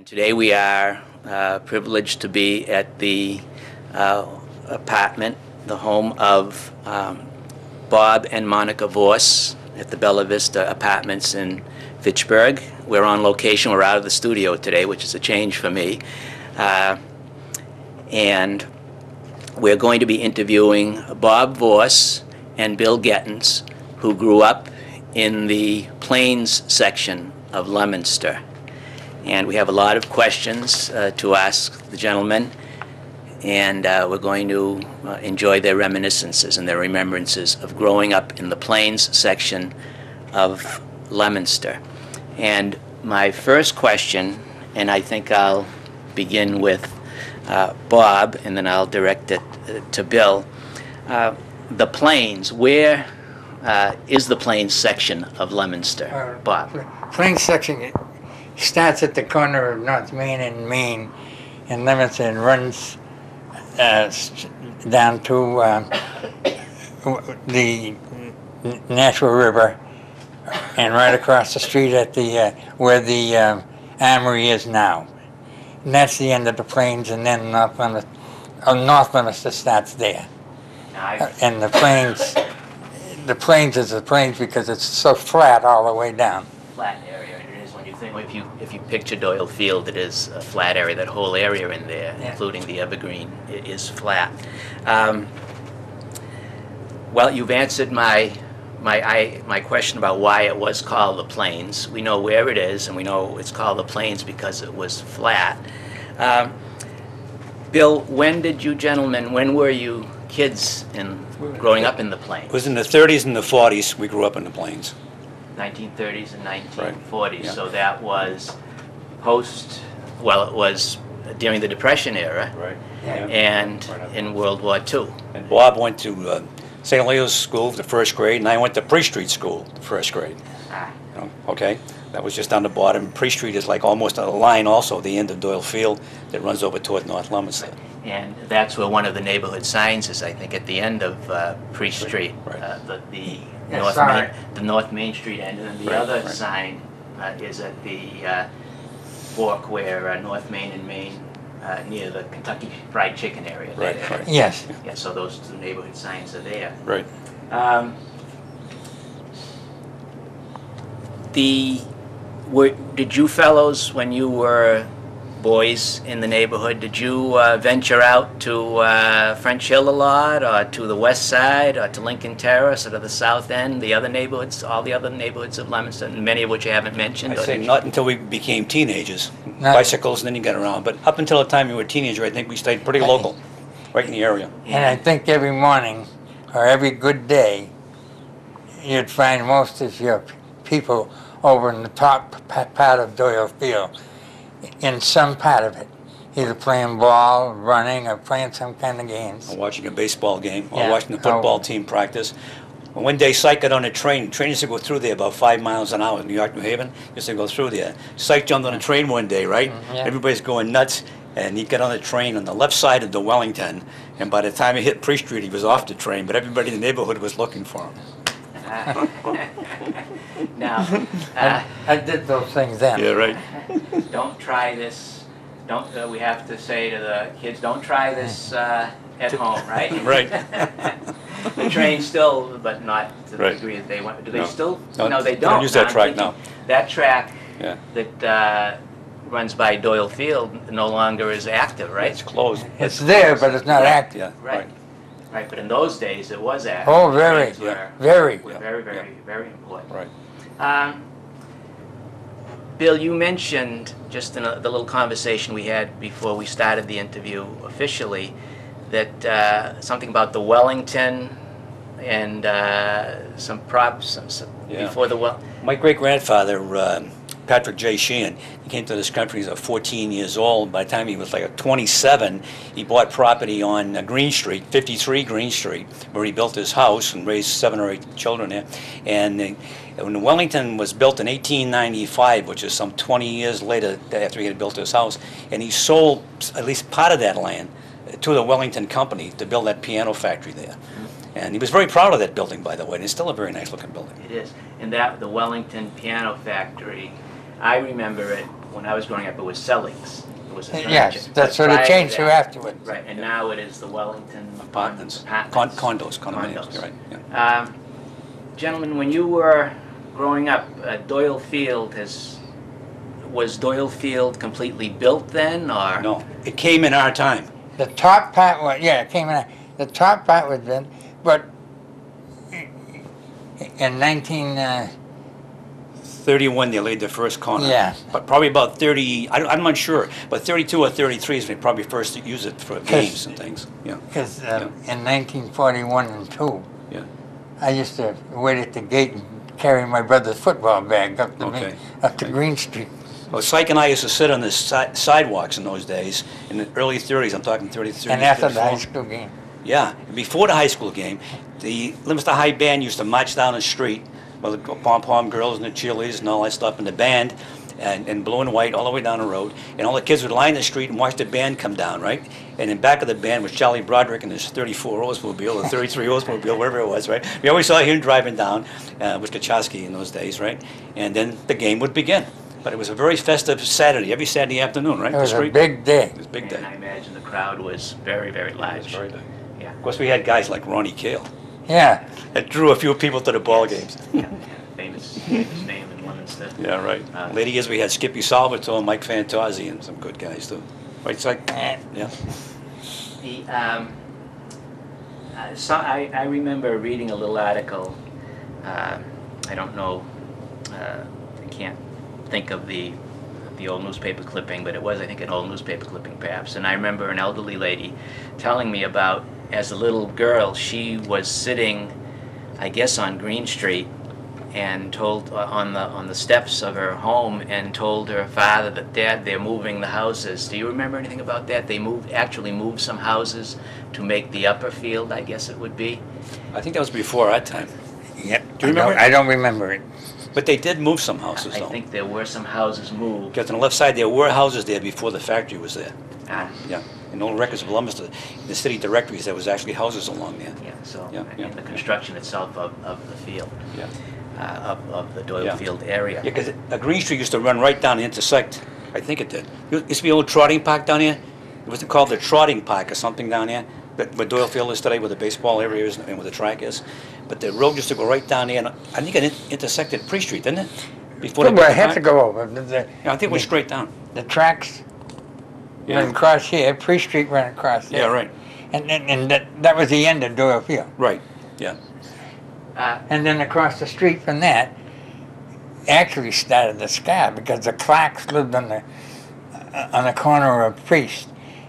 And today we are privileged to be at the apartment, the home of Bob and Monica Vorse at the Bella Vista Apartments in Fitchburg. We're on location. We're out of the studio today, which is a change for me. And we're going to be interviewing Bob Vorse and Bill Gettens, who grew up in the Plains section of Leominster. And we have a lot of questions to ask the gentlemen, and we're going to enjoy their reminiscences and their remembrances of growing up in the Plains section of Leominster. And my first question, and I think I'll begin with Bob, and then I'll direct it to Bill. The Plains, where is the Plains section of Leominster, Bob? Plains section starts at the corner of North Main and Main in Leominster and runs down to the Natural River and right across the street at the where the Armory is now. And that's the end of the Plains, and then North Leominster starts there. And the Plains is the Plains because it's so flat all the way down. Flat area, and it is when you think, if you picture Doyle Field, it is a flat area. That whole area in there, yeah, including the evergreen, it is flat. Well, you've answered my question about why it was called the Plains. We know where it is, and we know it's called the Plains because it was flat. Bill, when were you kids growing up in the Plains? It was in the 30s and the 40s we grew up in the Plains. 1930s and 1940s, right. Yeah. So that was it was during the Depression era, right, and in World War II. And Bob went to St. Leo's School, the first grade, and I went to Pre-Street School, the first grade. Okay, that was just on the bottom. Pre-Street is like almost on a line also, the end of Doyle Field that runs over toward North Leominster. And that's where one of the neighborhood signs is, I think, at the end of Pre-Street, right. The North Main Street end, and then the other sign is at the fork where North Main and Main, near the Kentucky Fried Chicken area. Right. Yes. Yeah, so those two neighborhood signs are there. Right. Did you fellows, when you were boys in the neighborhood, did you venture out to French Hill a lot, or to the west side, or to Lincoln Terrace, or to the south end, the other neighborhoods, all the other neighborhoods of Leominster, many of which you haven't mentioned? I'd say not until we became teenagers. Bicycles, and then you got around. But up until the time you were a teenager, I think we stayed pretty local, right in the area. And I think every morning, or every good day, you'd find most of your people over in the top part of Doyle Field, in some part of it, either playing ball, running, or playing some kind of games. Or watching a baseball game, or watching the football team practice. One day, Syke got on a train. Train used to go through there about 5 miles an hour. New York, New Haven used to go through there. Syke jumped on a train one day, right? Yeah. Everybody's going nuts, and he got on the train on the left side of the Wellington. And by the time he hit Pre-Street, he was off the train. But everybody in the neighborhood was looking for him. Now, I did those things then. Yeah, right. Don't try this. We have to say to the kids, don't try this at home, right? Right. The train still, but not to the degree that they want. Do they still? No, they don't. Use that track now. That track that runs by Doyle Field no longer is active, right? It's closed. It's there, but it's not active. Yeah, right. Right, but in those days it was active. Oh, very, very. Very important. Right. Bill, you mentioned just in the little conversation we had before we started the interview officially that something about the Wellington and some props before the My great-grandfather, Patrick J. Sheehan, he came to this country as 14 years old. By the time he was like 27, he bought property on Green Street, 53 Green Street, where he built his house and raised 7 or 8 children there. And when Wellington was built in 1895, which is some 20 years later after he had built his house, and he sold at least part of that land to the Wellington Company to build that piano factory there. And he was very proud of that building, by the way, and it's still a very nice looking building. It is. And that, the Wellington Piano Factory, I remember it when I was growing up, it was Sellings. It was a Yes, that's what prior it to changed to that- afterwards. Right, and now it is the Wellington Apartments. Apartments. Condos, condominiums, you're right. Yeah. Gentlemen, when you were growing up, Doyle Field was Doyle Field completely built then, or? No, it came in our time. The top part was, yeah, it came in, the top part was then, but in 31, they laid their first corner. Yeah. But probably about 30, I'm not sure, but 32 or 33 is when they probably first used it for games and things. Yeah. because in 1941 and 2, Yeah. I used to wait at the gate and carry my brother's football bag up to Okay. up to Green Street. Well, Syke and I used to sit on the sidewalks in those days, in the early 30s. I'm talking 30s. And after the 34. high school game. Yeah, before the high school game, the Leominster High Band used to march down the street with the pom-pom girls and the cheerleaders and all that stuff, and the band, and blue and white all the way down the road, and all the kids would line the street and watch the band come down, right? And in back of the band was Charlie Broderick and his 34 Oldsmobile, or 33 Oldsmobile, whatever it was, right? We always saw him driving down with Kachowski in those days, right? And then the game would begin. But it was a very festive Saturday, every Saturday afternoon, right? It was The a street- big day. It was a big And day. I imagine the crowd was very, very It was large. very big. Yeah. Of course, we had guys like Ronnie Kale Yeah. that drew a few people to the ball games. Yeah, famous name in Leominster. Yeah, right. Uh, Later years, we had Skippy Salvatore, Mike Fantozzi, and some good guys too. Right, it's like, Eh, yeah. So I remember reading a little article. I don't know. I can't think of the old newspaper clipping, but it was, I think, an old newspaper clipping perhaps. And I remember an elderly lady telling me about, as a little girl, she was sitting, I guess, on Green Street, and told on the steps of her home, and told her father that, Dad, they're moving the houses. Do you remember anything about that? They actually moved some houses to make the upper field, I guess it would be. I think that was before our time. Yep. Do you remember? I don't remember it. But they did move some houses I though. think there were some houses moved. Because on the left side, there were houses there before the factory was there. Ah, Yeah. In old records of Leominster, in the city directories, there was actually houses along there. yeah, so Yeah, I yeah, mean, the yeah. construction itself of the field, Yeah. of the Doyle Yeah. Field area. Yeah, because Green Street used to run right down and intersect. I think it did. It used to be an old trotting park down here. It was called the Trotting Park or something down there. But where Doyle Field is today, where the baseball area is and where the track is. But the road used to go right down there, and I think it intersected Pre Street, didn't it? Before Well, built I the had to park? go over. Yeah, I think it went straight down. The tracks Yeah. ran across here. Pre-Street ran across there. Yeah, right. And that was the end of Doyle Field. Right. Yeah. And then across the street from that, actually started the sky, because the Clarks lived on the corner of Priest,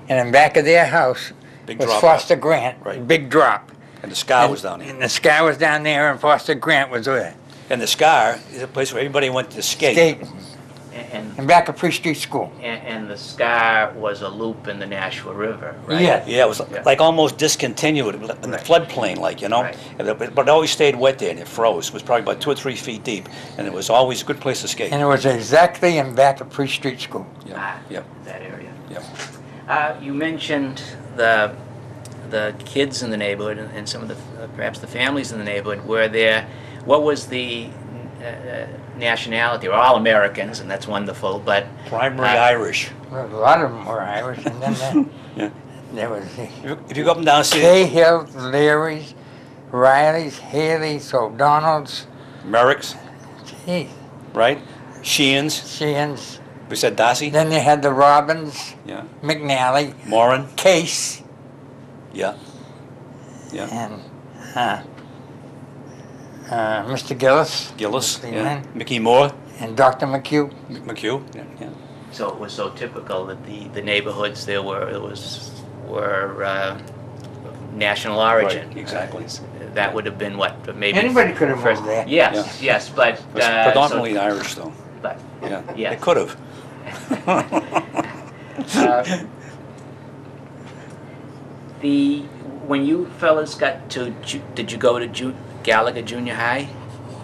and in back of their house Big was drop Foster Grant. Right. Big drop. And the Scar And- was down there. And the sky was down there, and Foster Grant was there. And the Scar is a place where everybody went to skate. Skating. And, And back of Pre-Street School. and the Scar was a loop in the Nashua River, right? Yeah. Yeah, it was Yeah. like almost discontinued in the Right. floodplain, like, you know. Right. But it always stayed wet there, and it froze. It was probably about 2 or 3 feet deep, and it was always a good place to skate. And it was exactly in back of Pre-Street School. Yeah, Ah, yeah, that area. yeah. You mentioned the kids in the neighborhood and some of the perhaps the families in the neighborhood. Were there? What was the nationality? We're all Americans, and that's wonderful. But Primary Irish. Well, a lot of them were Irish, and then Yeah. there was If you go up and down the city, Cahills, Learys, Rileys, Haleys, O'Donnells, Merricks, geez, right? Sheehan's. Sheehan's. We said Darcy. Then they had the Robbins, Yeah. McNally, Moran. Case, Yeah. Yeah. and Mr. Gillis, Gillis. the Yeah. man, Mickey Moore. and Dr. McHugh. McHugh. Yeah. Yeah. so it was so typical that the neighborhoods there were national origin. Right, exactly. That would have been what maybe Anybody could have first. moved there. Yes, yes, but It was predominantly Irish, though. But Yeah. yes. It could have. When you fellas got to, did you go to Gallagher Junior High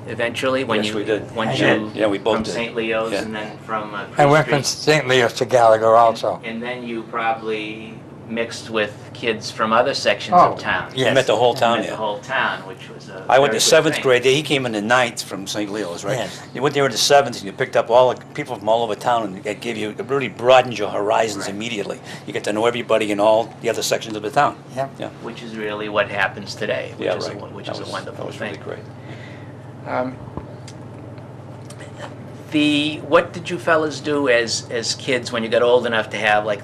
eventually? When Yes, you, we did. Once I you, did. Yeah, we both from did. St. Leo's Yeah. and then from I went Street. from St. Leo's to Gallagher also. And then you probably mixed with kids from other sections Oh, of town. yes. I met the whole town Met the here. whole town, which was a I went very to good 7th thing. grade there. He came in the 9th from St. Leo's, right? Yes. You went there in the 7th and you picked up all the people from all over town, and it gave you, it really broadened your horizons Right. immediately. You get to know everybody in all the other sections of the town. Yep. Yeah. Which is really what happens today, which Yeah, is right. which That is was- a wonderful That was thing. really great. What did you fellas do as kids when you got old enough to have like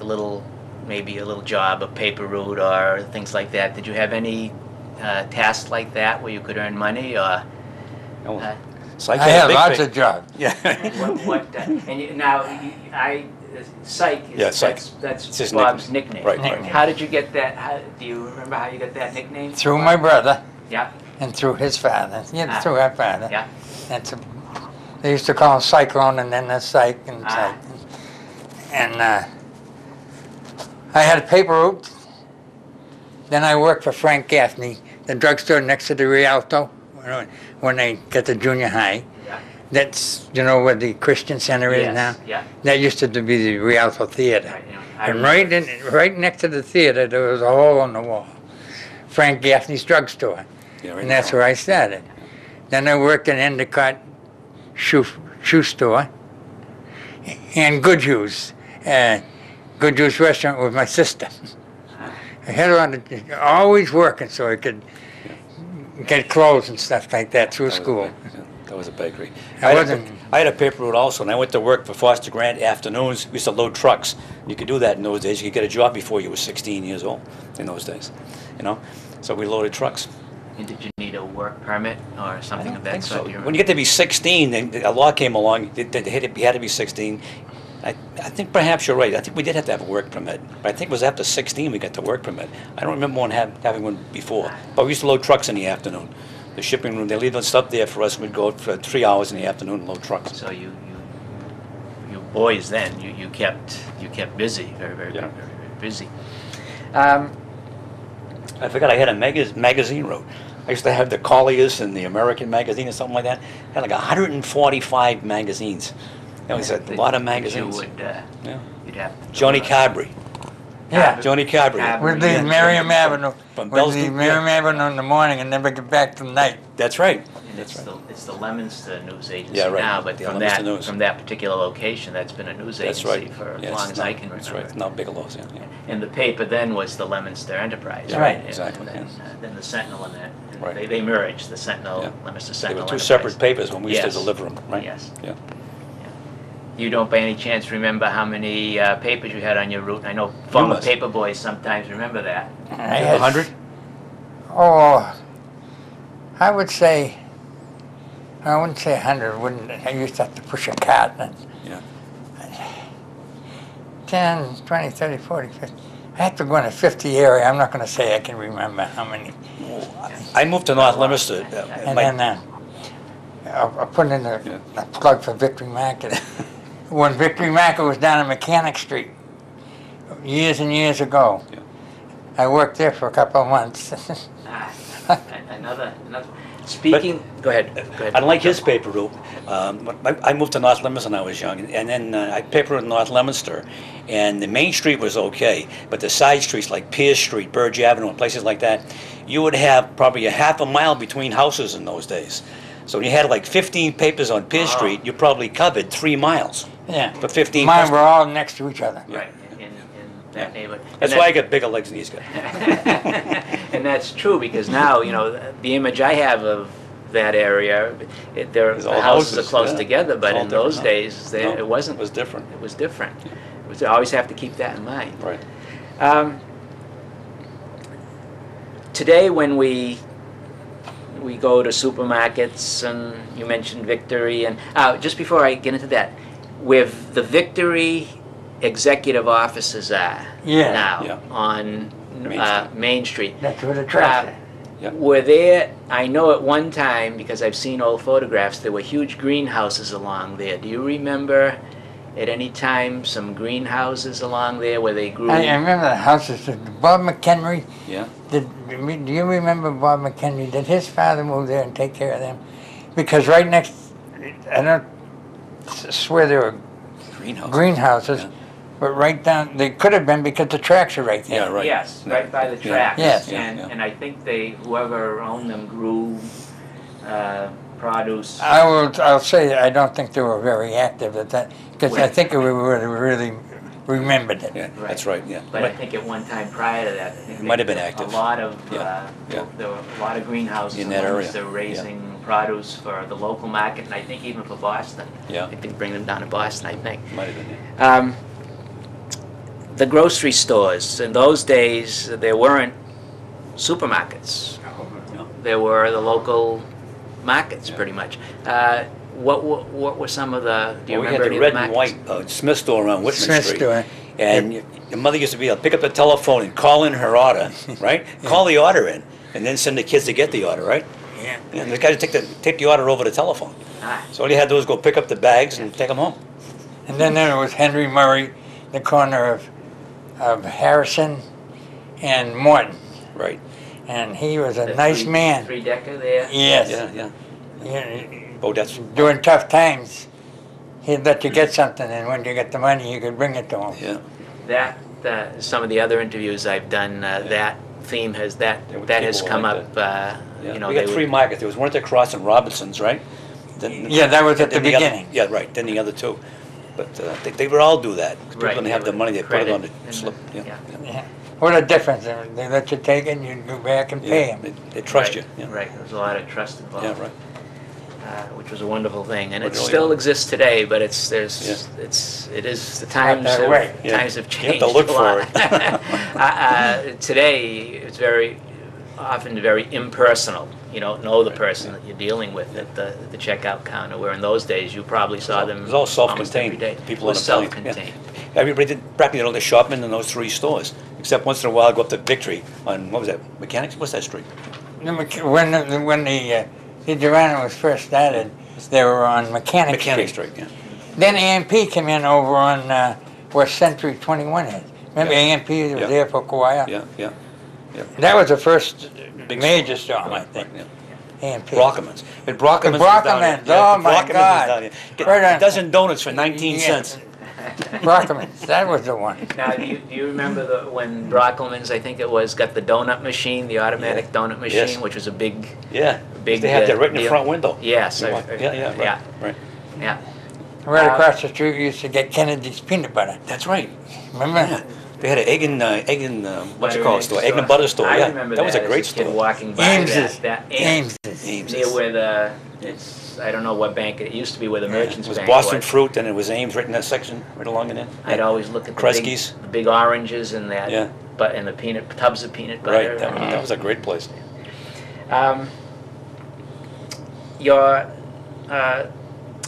maybe a little job, a paper route or things like that? Did you have any tasks like that where you could earn money or Oh, uh, Psych I had a had big lots pic- of jobs. Yeah. and Psych is Yeah, Psych. that's It's his Bob's nickname. Right, right. How did you get that? Do you remember how you got that nickname? Through my brother Yeah, and through his father. Ah. Through our father. yeah. They used to call him Cyclone and then the Psych and Ah. Psych. And I had a paper route. Then I worked for Frank Gaffney, the drugstore next to the Rialto, when they get to junior high. Yeah. That's, you know, where the Christian Center is Yes, now? yeah. That used to be the Rialto Theater. Right, yeah. I And remember. right next to the theater, there was a hole in the wall. Frank Gaffney's drugstore. Yeah, right And that's where I started. Then I worked in Endicott shoe store and Good Hughes restaurant with my sister. I had her on always working so I could get clothes and stuff like that through school. That was a bakery. I wasn't- I had a paper route also, and I went to work for Foster Grant afternoons. We used to load trucks. You could do that in those days. You could get a job before you were 16 years old in those days, you know? So we loaded trucks. And did you need a work permit or something of that think sort? so. Do you When you get to be 16, then a law came along, you had to be 16. I think perhaps you're right. I think we did have to have a work permit. But I think it was after 16 we got the work permit. I don't remember having one before. But we used to load trucks in the afternoon. The shipping room, they leave the stuff there for us. We'd go out for 3 hours in the afternoon and load trucks. So you boys then you kept busy, very Yeah. very busy. I forgot I had a magazine route. I used to have the Colliers and the American magazine or something like that. I had like 145 magazines. That was a lot of magazines. You would Yeah. you'd have to Johnny Cabri. Yeah. Johnny Cabri. We'd Yeah. leave Merriam Avenue. From We'd Bell's leave Gate, Merriam yeah. Avenue in the morning and never get back till night. That's right. And it's the Leominster news agency Yeah, right. now, but The from Leominster that News. from that particular location, that's been a news That's agency right. for as Yes, long as I can remember. That's right. It's now Bigelow's, yeah. And the paper then was the Leominster Enterprise, Yeah, right? right, exactly, And then, yes. then the Sentinel and that. And Right. They merged, the Sentinel, Yeah. Leominster They Sentinel were two Enterprise. separate papers when we used Yes. to deliver them, right? Yes. Yeah. You don't by any chance remember how many papers you had on your route? I know former must. paper boys sometimes remember that. I had 100? Oh, I would say, I wouldn't say 100. I used to have to push a cart. And Yeah. 10, 20, 30, 40, 50. I have to go in the 50 area. I'm not going to say I can remember how many. I moved to North Leominster. And my- then I put in a plug for Victory Market. When Victory Market was down on Mechanic Street, years and years ago, Yeah. I worked there for a couple of months. Another. Speaking. Go ahead. Unlike his paper route, I moved to North Leominster when I was young, and then I papered in North Leominster, and the main street was okay, but the side streets like Pierce Street, Burge Avenue, and places like that, you would have probably a half a mile between houses in those days. So when you had like 15 papers on Pierce Street, you probably covered 3 miles Yeah. for 15 Mine customers. were all next to each other. Right. In that neighborhood. That's why I got bigger legs than these guys. And that's true because now the image I have of that area, It's all the houses are houses, close yeah. together, but It's all in those different now. days No, it wasn't. It was different. It was different. You always have to keep that in mind. Right. Today, when we go to supermarkets, and you mentioned Victory, and just before I get into that, where the Victory executive offices are Yeah. now Yeah. on Main Street. Main Street. That's where the traffic. Yeah. Were there, I know at one time, because I've seen old photographs, there were huge greenhouses along there. Do you remember at any time some greenhouses along there where they grew? I remember the houses. Bob McHenry. Yeah. Do you remember Bob McHenry? Did his father move there and take care of them? Because right next, I don't swear there were Greenhouse. greenhouses, Yeah. but right down, they could have been because the tracks are right there. Yeah, right. Yes, right by the tracks. Yes. And I think whoever owned them grew produce. I'll say I don't think they were very active at that, because I think we would have really remembered it. Yeah, that's right, yeah. But I think at one time prior to that, I think Might have been active. A lot of Yeah. there were a lot of greenhouses In that area. They're raising produce for the local market, and I think even for Boston. Yeah. I think they bring them down to Boston. I think. Might have been, yeah. The grocery stores in those days, there weren't supermarkets. No. There were the local markets, pretty much. What were some of the? Do you Well, we remember had any the of red and markets? white Smith store on Whitman Smith Street. store. And your mother used to be able to pick up the telephone and call in her order, right? Call the order in, and then send the kids to get the order, right? Yeah. And the guy to take the order over the telephone. Ah. So all you had to do was go pick up the bags and take them home. And then there was Henry Murray, the corner of Harrison and Morton. Right. And he was a The nice man. Three-decker there. Yes. Yeah, yeah. Yeah. Oh, that's, During tough times, he'd let you get something, and when you get the money, you could bring it to him. yeah. That some of the other interviews I've done, that theme has There were that has people come like up. Yeah. You know, We they got three would, markets. There was one at the cross in Robinson's, right? Then- Yeah, that was at then the other- beginning. yeah, right, then the other two. But they would all do that. 'Cause people Right, didn't they have the would money, they put it credit on the in slip. the- Yeah. yeah. Yeah. What a difference. They let you take it, and you go back and pay Yeah, him. they trust you. Right, Yeah. right. There was a lot of trust involved. Yeah, right. Which was a wonderful thing, and It it really still was. exists today. But it is the times that have, way. Yeah. times have You have changed to look a for lot. Today, it's often very impersonal. You don't know the person that you're dealing with at the checkout counter. Where in those days, you probably saw them. It was all almost every self-contained. day. People it was on the plane. self-contained. Yeah. Everybody did practically all the shopping in those three stores, except once in a while go up to Victory on, what was that, Mechanics? What's that street? When the Durana was first started, they were on Mechanic Mechanic Street. Street, yeah. Then A&P came in over on where Century 21 is. Remember Yeah. A&P was Yeah. there for a while? Yeah, yeah. That was the first Big major store, I Right, think. right, A&P. Brockman's. And Brockman's The was down there. Brockman's, Yeah, oh the my Brockman's was God. down there. Get Right on- a dozen donuts for 19 Yeah. cents. Brockman's, that was the one. Now, do you remember when Brockelman's, I think it was, got the donut machine, the automatic donut machine, Yes. which was a big, Yeah. big. They had that right in the deal. front window. Yes. You walk- Yeah, right, right. Yeah. Right Uh, across the street, we used to get Kennedy's peanut butter. That's right. Remember? Yeah. They had an egg and what you Butter call it and store? egg Egg and butter store, I yeah. remember That was a great as kid store. walking by Ames's. that Ames's. Ames. near where I don't know what bank, it used to be where the It Merchants was Bank Boston was. Fruit, and it was Ames right in that section, right along in there. I'd always look at Kresge's. the big oranges and that, Yeah. and the tubs of peanut butter. Right, that was a great place. Your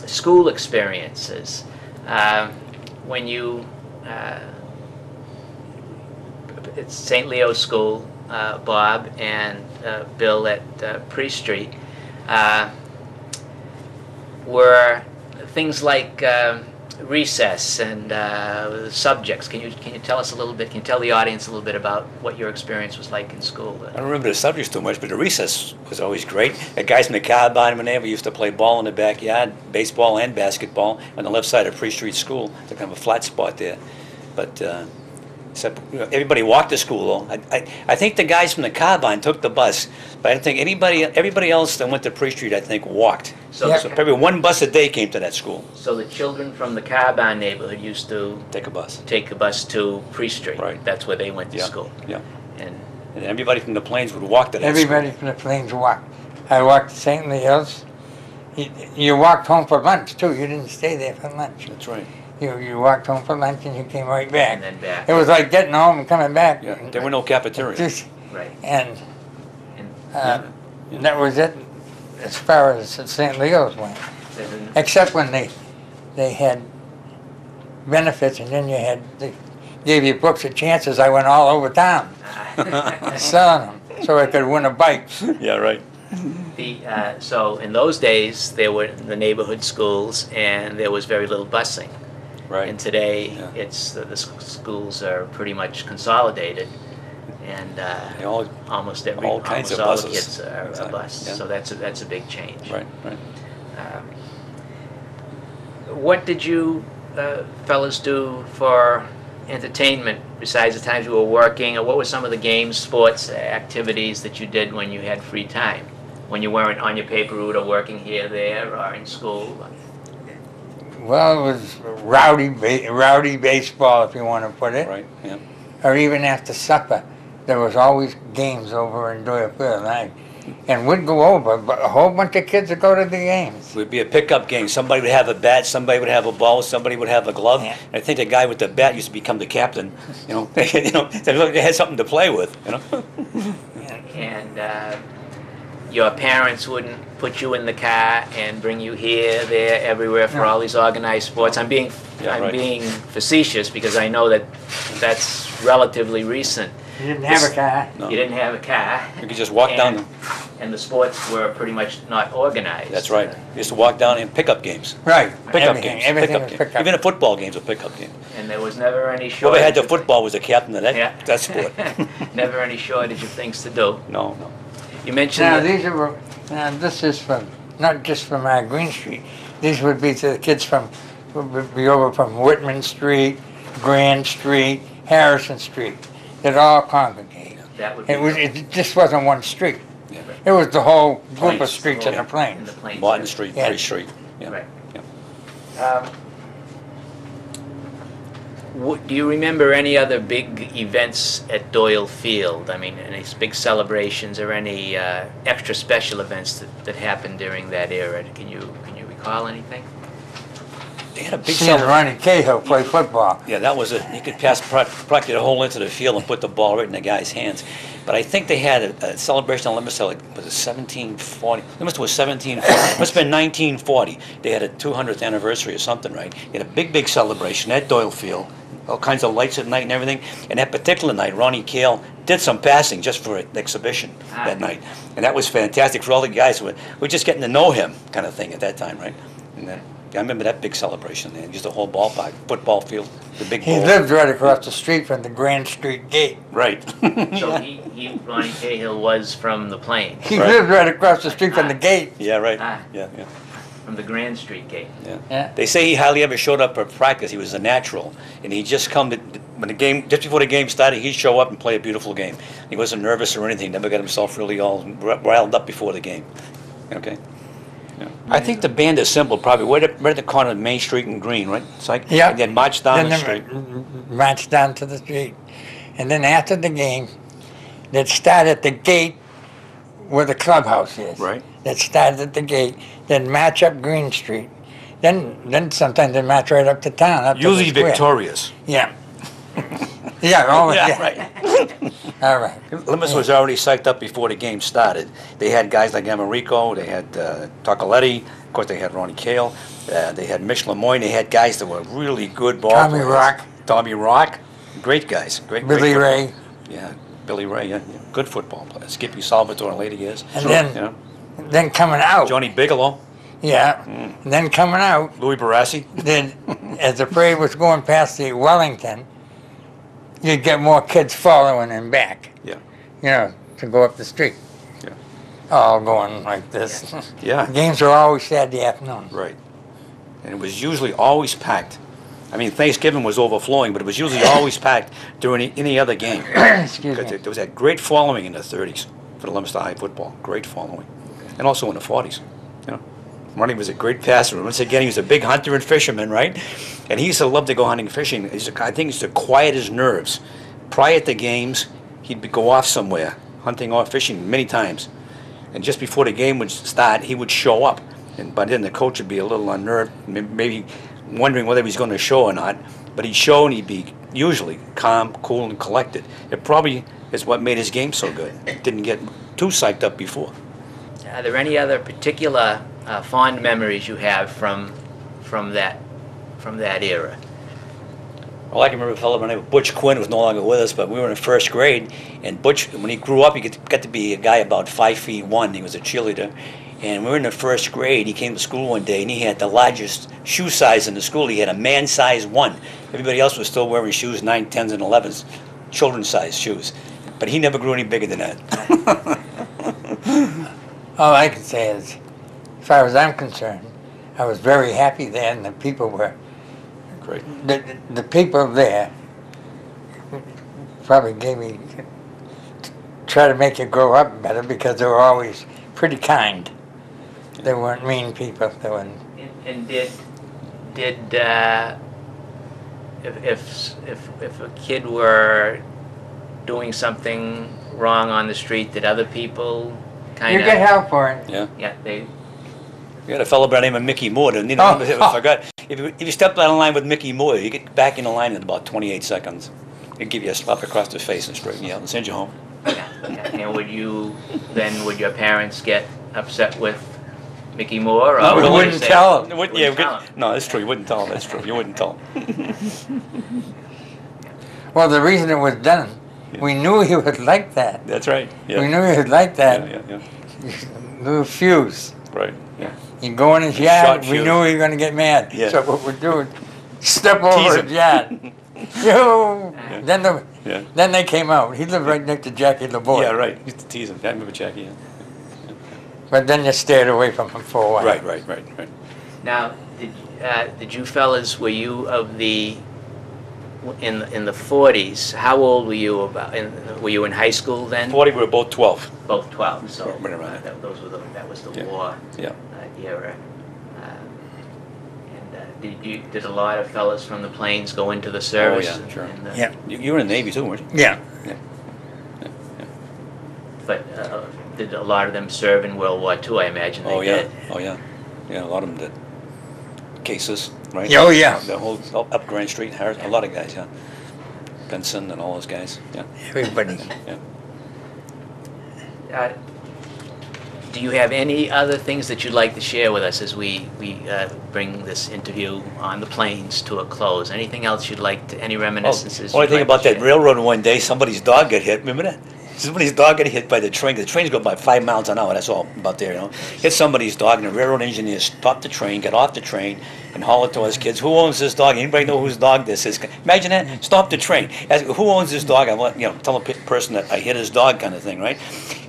school experiences, when you, it's St. Leo's School, Bob and Bill at Priest Street, were things like recess and subjects. Can you tell us a little bit? Can you tell the audience a little bit about what your experience was like in school? I don't remember the subjects too much, but the recess was always great. The guys in the car behind me there, we used to play ball in the backyard, baseball and basketball, on the left side of Priest Street School. It's kind of a flat spot there. But except, everybody walked to school, though. I think the guys from the Carbine took the bus, but I don't think everybody else that went to Priest Street, I think, walked. So, Yeah. So probably one bus a day came to that school. so the children from the Carbine neighborhood used to Take a bus. take the bus to Priest Street. Right. That's where they went to Yeah, school. yeah. And And everybody from the Plains would walk to that Everybody from the Plains walked. I walked to St. Leo's. You walked home for lunch, too. You didn't stay there for lunch. school. That's right. You walked home for lunch and you came right back. and then back. It was like getting home and coming back. Yeah, there were no cafeterias. Just- Right. And And that was it as far as St. Leo's went. then- Except when they had benefits and then they gave you books of chances. I went all over town selling them so I could win a bike. Yeah, right. So in those days, there were the neighborhood schools, and there was very little busing. Right. And today, Yeah. it's the schools are pretty much consolidated, and They all, almost all kinds almost of all the buses. kids are Exactly, bused. yeah. So that's a big change. right, right. What did you fellas do for entertainment besides the times you were working, or what were some of the games, sports, activities that you did when you had free time? When you weren't on your paper route or working here, there, or in school? Well, it was rowdy baseball, if you want to put it. Right, yeah. Or even after supper, there was always games over in Doyle Field. And we'd go over, but a whole bunch of kids would go to the games. It would be a pickup game. Somebody would have a bat, somebody would have a ball, somebody would have a glove. Yeah. And I think the guy with the bat used to become the captain. They had something to play with. And your parents wouldn't put you in the car and bring you here, there, everywhere for all these organized sports. I'm being facetious because I know that that's relatively recent. You didn't have a car. No. You didn't have a car. You could just walk down. And the sports were pretty much not organized. That's right. You used to walk down in pickup games. Right. Pickup Everything games. was Pickup games. pickup. Even a football game's a pickup game. And there was never any shortage. Whoever had the football was the captain of that, Yeah. that sport. Never any shortage of things to do. No. You mentioned Now, that- this is from, not just from our Green Street. These would be to the kids would be over from Whitman Street, Grand Street, Harrison Street. They'd all congregate. that would be It just wasn't one street. Yeah. It was the whole group of Plains. streets in the in plains. the plains. Martin Street, Yeah. Free Street. Yeah. Right. Yeah. Do you remember any other big events at Doyle Field? I mean, any big celebrations or any extra special events that happened during that era? Can you recall anything? They had a big Seeing celebration. Ronnie Cahill play football. Yeah, that was it. You could pass practically the whole length of the field and put the ball right in the guy's hands. But I think they had a celebration on Leominster, like, was it 1740? Leominster was 1740. It must have been 1940. They had a 200th anniversary or something, right? They had a big celebration at Doyle Field. All kinds of lights at night and everything. And that particular night, Ronnie Cahill did some passing just for an exhibition that night. And that was fantastic for all the guys who were just getting to know him, kind of thing, at that time, right? And then, I remember that big celebration there, just a whole ballpark, football field, the big He bowl. lived right across the street from the Grand Street gate. Right. So Ronnie Cahill was from the Plains, He Right. lived right across the street from the gate. Yeah, right. Ah. Yeah. from the Grand Street gate. Yeah. They say he hardly ever showed up for practice. He was a natural, and he just come to when the game just before the game started. He'd show up and play a beautiful game. He wasn't nervous or anything. Never got himself really all riled up before the game. Okay. Yeah. I think the band assembled probably right at the corner of Main Street and Green, right? It's like Yeah. and then marched down the Then street. they marched down to the street. And then after the game, they'd start at the gate where the clubhouse is. Right. They'd start at the gate, then march up Green Street. Then sometimes they march right up to town. Up to the Usually square. victorious. Yeah. Yeah, always, Yeah, yeah. right. All right. Leominster was already psyched up before the game started. They had guys like Americo, they had Tocoletti, of course they had Ronnie Cahill, they had Mitch Lemoyne, they had guys that were really good ball Tommy players. Rock. Tommy Rock, great guys. Great Billy football- Ray. Yeah, Billy Ray, yeah, good football player. Skippy Salvatore in later years. And then, You know, then coming out. Johnny Bigelow, Yeah. And then coming out, Louis Barassi. then as the parade was going past the Wellington, you'd get more kids following him back. Yeah. You know, to go up the street. Yeah. All going like this. Yeah. Games were always Saturday afternoon. Right. And it was usually always packed. I mean, Thanksgiving was overflowing, but it was usually always packed during any other game. Excuse Because me. there was that great following in the 30s for the Leominster High football. Great following. And also in the 40s. You know, Ronnie was a great passer. Once again, he was a big hunter and fisherman, right? And he used to love to go hunting and fishing. I think he used to quiet his nerves. Prior to games, he'd go off somewhere, hunting or fishing many times. And just before the game would start, he would show up. And by then the coach would be a little unnerved, maybe wondering whether he's going to show or not. But he'd show and he'd be usually calm, cool, and collected. It probably is what made his game so good. Didn't get too psyched up before. Are there any other particular fond memories you have from that era? Well, I can remember a fellow by the name of Butch Quinn, who was no longer with us, but we were in first grade. And Butch, when he grew up, he got to be a guy about 5'1". He was a cheerleader. And we were in the first grade. He came to school one day, and he had the largest shoe size in the school. He had a man-size 1. Everybody else was still wearing shoes, 9, 10s, and 11s, children's-size shoes. But he never grew any bigger than that. All I can say is, as far as I'm concerned, I was very happy there, and the people were, Great. the people there probably gave me, try to make you grow up better because they were always pretty kind. They weren't mean people. They weren't. And did if a kid were doing something wrong on the street, did other people kind You of? get help for it. Yeah. Yeah, they. We had a fellow by the name of Mickey Moore. And, I forgot. If you stepped out of line with Mickey Moore, you get back in the line in about 28 seconds. He'd give you a slap across the face and straighten you out and send you home. Yeah, yeah. And would your parents get upset with Mickey Moore? Or No, We we wouldn't say- tell them. Wouldn't- Wouldn't yeah, tell him. no, that's true. You wouldn't tell him. That's true. You wouldn't tell him. Well, the reason it was done, we knew he would like that. That's right. Yeah. We knew he would like that. Yeah, yeah. Little fuse. Right. Yeah. You go in his Short yard, we fuse. knew he was going to get mad. Yeah. So what we'd do is step over Tease his yard. Yo! Yeah. Yeah. Then they came out. He lived right next to Jackie LeBoy. Yeah, right. Used to tease him. I remember Jackie. Yeah. But then you stayed away from him for a while. Right. Now, did you fellas, were you of the in the 40s? How old were you were you in high school then? 40, we were both 12. Both 12. So Right around there. that was the Yeah. war Yeah. era. Did a lot of fellas from the plains go into the service? yeah, sure. Yeah. You were in the Navy too, weren't you? Yeah. But did a lot of them serve in World War II? I imagine they Oh, yeah. did. Oh, yeah. Yeah, a lot of them did. Cases, right? Oh, yeah. The whole up Grand Street, Harris, a lot of guys, yeah. Benson and all those guys, yeah. Everybody. Yeah. Do you have any other things that you'd like to share with us as we bring this interview on the plains to a close? Anything else you'd like to, any reminiscences? Only you'd thing like about to that share? railroad one day, somebody's dog got hit. Remember that? Somebody's dog got hit by the train. The trains go by 5 miles an hour. That's all about there, you know. Hit somebody's dog, and the railroad engineer stopped the train, got off the train, and hollered to his kids, "Who owns this dog? Anybody know whose dog this is?" Imagine that. Stop the train. Ask, "Who owns this dog?" I want, tell a person that I hit his dog, kind of thing, right?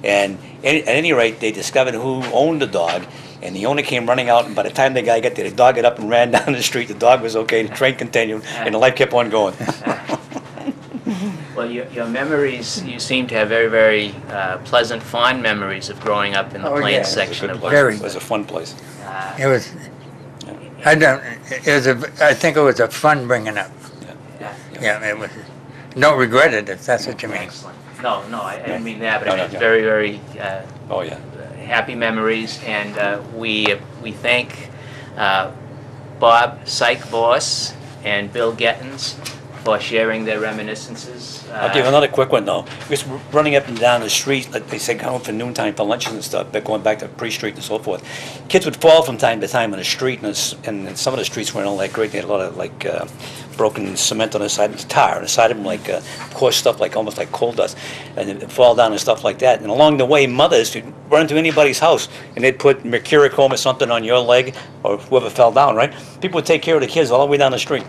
And at any rate, they discovered who owned the dog. And the owner came running out, and by the time the guy got there, the dog got up and ran down the street. The dog was okay, the train continued, and the life kept on going. Well, your memories, you seem to have very, very pleasant, fond memories of growing up in the Oh, plains yeah. It was a section good of place. Very It was a fun place. It was. I don't. It was I think it was a fun bringing up. Yeah, it was. Don't regret it if that's what you mean. Excellent. No, I didn't mean that, but No, I mean, no, it's yeah. very, very Oh, yeah. happy memories, and we thank Bob Psych Vorse and Bill Gettens for sharing their reminiscences. I'll give another quick one, though. Just running up and down the street, like they say, going for noontime for lunches and stuff, but going back to Pre-Street and so forth. Kids would fall from time to time on the street, and some of the streets weren't all that great. They had a lot of, like, broken cement on the side, and tar on the side of them, like coarse stuff, like almost like coal dust, and it'd fall down and stuff like that. And along the way, mothers would run to anybody's house, and they'd put mercurochrome or something on your leg, or whoever fell down, right? People would take care of the kids all the way down the street.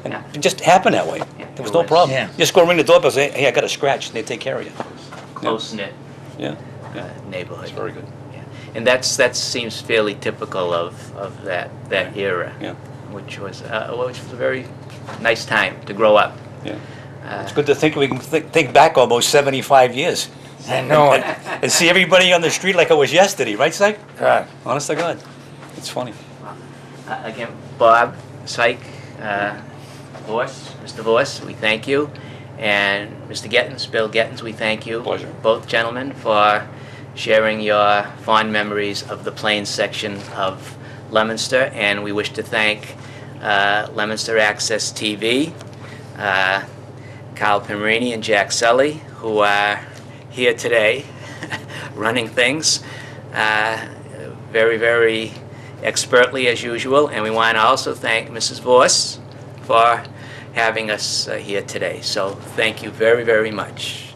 And Yeah. it just happened that way. There was no problem. Yeah. Just go ring the doorbell and say, "Hey, I got a scratch," and they take care of you. Close-knit Yeah. neighborhood. It's very good. Yeah. And that seems fairly typical of that era, Yeah. which was a very nice time to grow up. Yeah. It's good to think we can think back almost 75 years. I know it. And see everybody on the street like it was yesterday, right, Syke? God. Honest to God. It's funny. Again, Bob Psych Vorse, Mr. Vorse, we thank you. And Mr. Gettens, Bill Gettens, we thank you. Pleasure. Both gentlemen for sharing your fond memories of the plains section of Leominster. And we wish to thank Leominster Access TV, Kyle Pimerini and Jack Sully, who are here today running things very, very expertly as usual. And we want to also thank Mrs. Vorse for having us here today. So thank you very, very much.